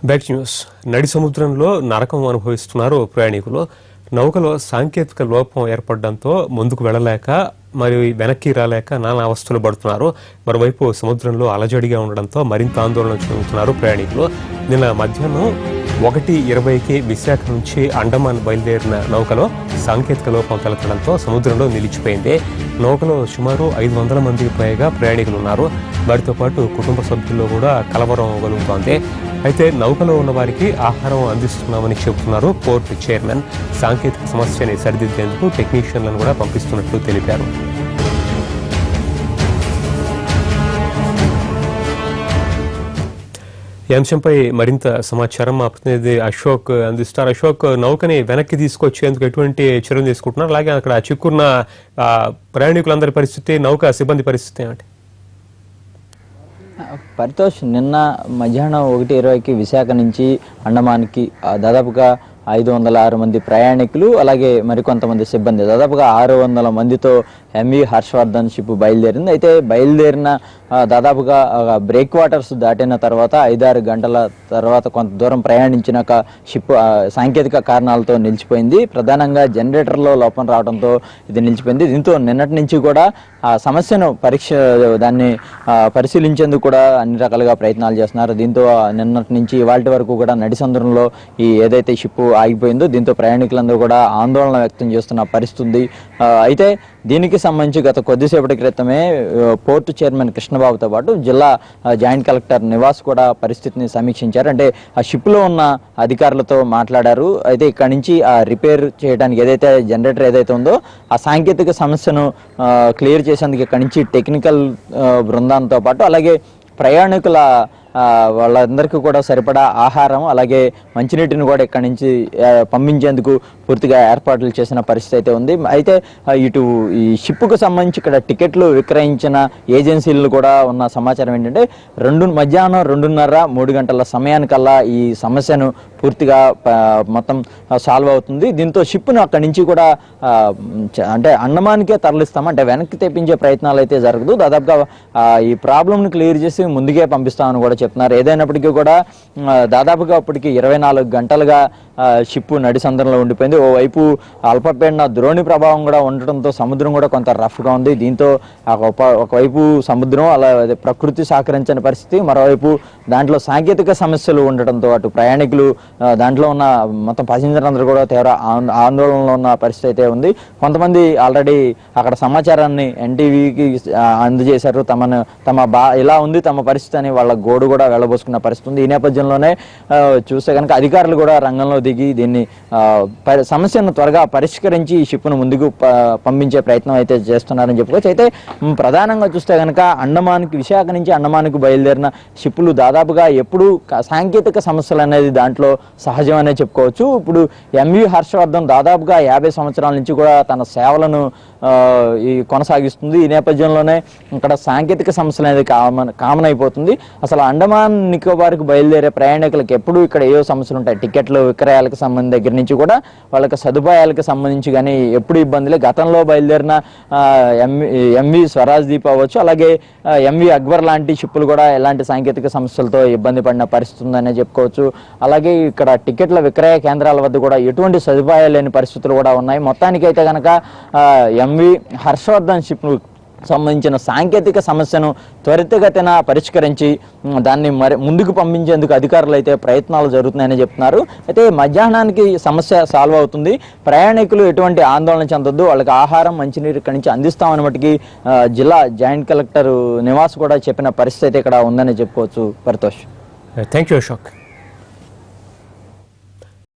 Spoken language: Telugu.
Back news. నడి సముద్రంలో నరకం అనుభవిస్తున్నారు ప్రయాణికులు. నౌకలో సాంకేతిక లోపం ఏర్పడడంతో ముందుకు వెళ్లలేక మరియు వెనక్కి రాలేక నానా అవస్థలు పడుతున్నారు. మరోవైపు సముద్రంలో అలజడిగా ఉండడంతో మరింత ఆందోళన చెందుతున్నారు ప్రయాణికులు. నిన్న మధ్యాహ్నం 1:20కి విశాఖ నుంచి అండమాన్ బయలుదేరిన నౌకలో సాంకేతిక లోపం తలెత్తడంతో సముద్రంలో నిలిచిపోయింది. నౌకలో సుమారు 500 మందికి పైగా ప్రయాణికులు ఉన్నారు. వారితో పాటు కుటుంబ సభ్యుల్లో కూడా కలవరం కలుగుతోంది. అయితే నౌకలో ఉన్న వారికి ఆహారం అందిస్తున్నామని చెబుతున్నారు పోర్ట్ చైర్మన్. సాంకేతిక సమస్యని సరిదిద్దేందుకు టెక్నీషియన్లను కూడా పంపిస్తున్నట్లు తెలిపారు. ఈ అంశంపై మరింత సమాచారం మా ప్రతినిధి అశోక్ అందిస్తారు. అశోక్, నౌకని వెనక్కి తీసుకొచ్చేందుకు ఎటువంటి చర్యలు తీసుకుంటున్నారు? అలాగే అక్కడ చిక్కున్న ప్రయాణికులందరి పరిస్థితి, నౌక సిబ్బంది పరిస్థితి ఏమిటి? పరితోష్, నిన్న మధ్యాహ్నం 1:20కి విశాఖ నుంచి అండమాన్కి దాదాపుగా 506 మంది ప్రయాణికులు, అలాగే మరికొంతమంది సిబ్బంది, దాదాపుగా 600 మందితో ఎంవి హర్షవర్ధన్ షిప్ బయలుదేరింది. అయితే బయలుదేరిన దాదాపుగా బ్రేక్ వాటర్స్ దాటిన తర్వాత 5-6 గంటల తర్వాత కొంత దూరం ప్రయాణించినాక షిప్ సాంకేతిక కారణాలతో నిలిచిపోయింది. ప్రధానంగా జనరేటర్లో లోపం రావడంతో ఇది నిలిచిపోయింది. దీంతో నిన్నటి నుంచి కూడా ఆ సమస్యను దాన్ని పరిశీలించేందుకు కూడా అన్ని రకాలుగా ప్రయత్నాలు చేస్తున్నారు. దీంతో నిన్నటి నుంచి ఇవాళ వరకు కూడా నడి సముద్రంలో ఏదైతే షిప్ ఆగిపోయిందో దీంతో ప్రయాణికులందరూ కూడా ఆందోళన వ్యక్తం చేస్తున్న పరిస్థితి. అయితే దీనికి సంబంధించి గత కొద్దిసేపటి క్రితమే పోర్టు చైర్మన్ కృష్ణబాబుతో పాటు జిల్లా జాయింట్ కలెక్టర్ నివాస్ కూడా పరిస్థితిని సమీక్షించారు. అంటే ఆ షిప్లో ఉన్న అధికారులతో మాట్లాడారు. అయితే ఇక్కడ నుంచి ఆ రిపేర్ చేయడానికి ఏదైతే జనరేటర్ ఏదైతే ఉందో ఆ సాంకేతిక సమస్యను క్లియర్ చేసేందుకు ఇక్కడ నుంచి టెక్నికల్ బృందంతో పాటు అలాగే ప్రయాణికుల వాళ్ళందరికీ కూడా సరిపడా ఆహారం అలాగే మంచినీటిని కూడా ఇక్కడి నుంచి పంపించేందుకు పూర్తిగా ఏర్పాట్లు చేసిన పరిస్థితి అయితే ఉంది. అయితే ఇటు ఈ షిప్కు సంబంధించి ఇక్కడ టికెట్లు విక్రయించిన ఏజెన్సీలు కూడా ఉన్న సమాచారం ఏంటంటే మధ్యాహ్నం 2:30-3 గంటల సమయానికల్లా ఈ సమస్యను పూర్తిగా మొత్తం సాల్వ్ అవుతుంది. దీంతో షిప్ను అక్కడి నుంచి కూడా అంటే అండమాన్కే తరలిస్తాం, అంటే వెనక్కి తెప్పించే ప్రయత్నాలు అయితే జరగదు. దాదాపుగా ఈ ప్రాబ్లంను క్లియర్ చేసి ముందుకే పంపిస్తామని కూడా చెప్తున్నారు. ఏదైనప్పటికీ కూడా దాదాపుగా అప్పటికి 24 గంటలుగా షిప్ నడి సముద్రంలో ఉండిపోయింది. ఓవైపు అల్పపీడన ద్రోణి ప్రభావం కూడా ఉండటంతో సముద్రం కూడా కొంత రఫ్గా ఉంది. దీంతో ఒకవైపు సముద్రం అలా ప్రకృతి సహకరించని పరిస్థితి, మరోవైపు దాంట్లో సాంకేతిక సమస్యలు ఉండటంతో అటు ప్రయాణికులు దాంట్లో ఉన్న మొత్తం ప్యాసింజర్ అందరూ కూడా తీవ్ర ఆందోళనలో ఉన్న పరిస్థితి అయితే ఉంది. కొంతమంది ఆల్రెడీ అక్కడ సమాచారాన్ని ఎన్టీవీకి అందజేశారు. ఇలా ఉంది తమ పరిస్థితి అని వాళ్ళ గోడు కూడా వెళ్ళబోసుకున్న పరిస్థితి ఉంది. ఈ నేపథ్యంలోనే చూస్తే కనుక అధికారులు కూడా రంగంలో దిగి దీన్ని సమస్యను త్వరగా పరిష్కరించి ఈ షిప్ను ముందుకు పంపించే ప్రయత్నం అయితే చేస్తున్నారని చెప్పుకోవచ్చు. అయితే ప్రధానంగా చూస్తే కనుక విశాఖ నుంచి అండమాన్కి బయలుదేరిన షిప్పులు దాదాపుగా ఎప్పుడు సాంకేతిక సమస్యలు అనేది దాంట్లో సహజమనే చెప్పుకోవచ్చు. ఇప్పుడు ఎంవి హర్షవర్ధన్ దాదాపుగా 50 సంవత్సరాల నుంచి కూడా తన సేవలను కొనసాగిస్తుంది. ఈ నేపథ్యంలోనే ఇక్కడ సాంకేతిక సమస్యలు అనేది కామన్ అయిపోతుంది. అసలు అండమాన్ నికోబార్కు బయలుదేరే ప్రయాణికులకు ఎప్పుడు ఇక్కడ ఏవో సమస్యలు ఉంటాయి. టికెట్లు విక్రయాలకు సంబంధించిన దగ్గర నుంచి కూడా వాళ్ళకి సదుపాయాలకు సంబంధించి కానీ ఎప్పుడు ఇబ్బందులే. గతంలో బయలుదేరిన ఎంవి స్వరాజ్ దీప్ అవ్వచ్చు, అలాగే ఎంవి అక్బర్ లాంటి షిప్పులు కూడా ఎలాంటి సాంకేతిక సమస్యలతో ఇబ్బంది పడిన పరిస్థితి ఉందనే చెప్పుకోవచ్చు. అలాగే ఇక్కడ టికెట్ల విక్రయ కేంద్రాల వద్ద కూడా ఎటువంటి సదుపాయాలు లేని పరిస్థితులు కూడా ఉన్నాయి. మొత్తానికైతే కనుక ఎంవి హర్షవర్ధన్ షిప్ సంబంధించిన సాంకేతిక సమస్యను త్వరితగతిన పరిష్కరించి దాన్ని ముందుకు పంపించేందుకు అధికారులు అయితే ప్రయత్నాలు జరుగుతున్నాయని చెప్తున్నారు. అయితే మధ్యాహ్నానికి సమస్య సాల్వ్ అవుతుంది. ప్రయాణికులు ఎటువంటి ఆందోళన చెందొద్దు, వాళ్ళకి ఆహారం మంచినీరు ఇక్కడి నుంచి అందిస్తామని మటుకి జిల్లా జాయింట్ కలెక్టర్ నివాస్ కూడా చెప్పిన పరిస్థితి అయితే ఇక్కడ ఉందని చెప్పుకోవచ్చు. పరితోష్. Thank you Ashok.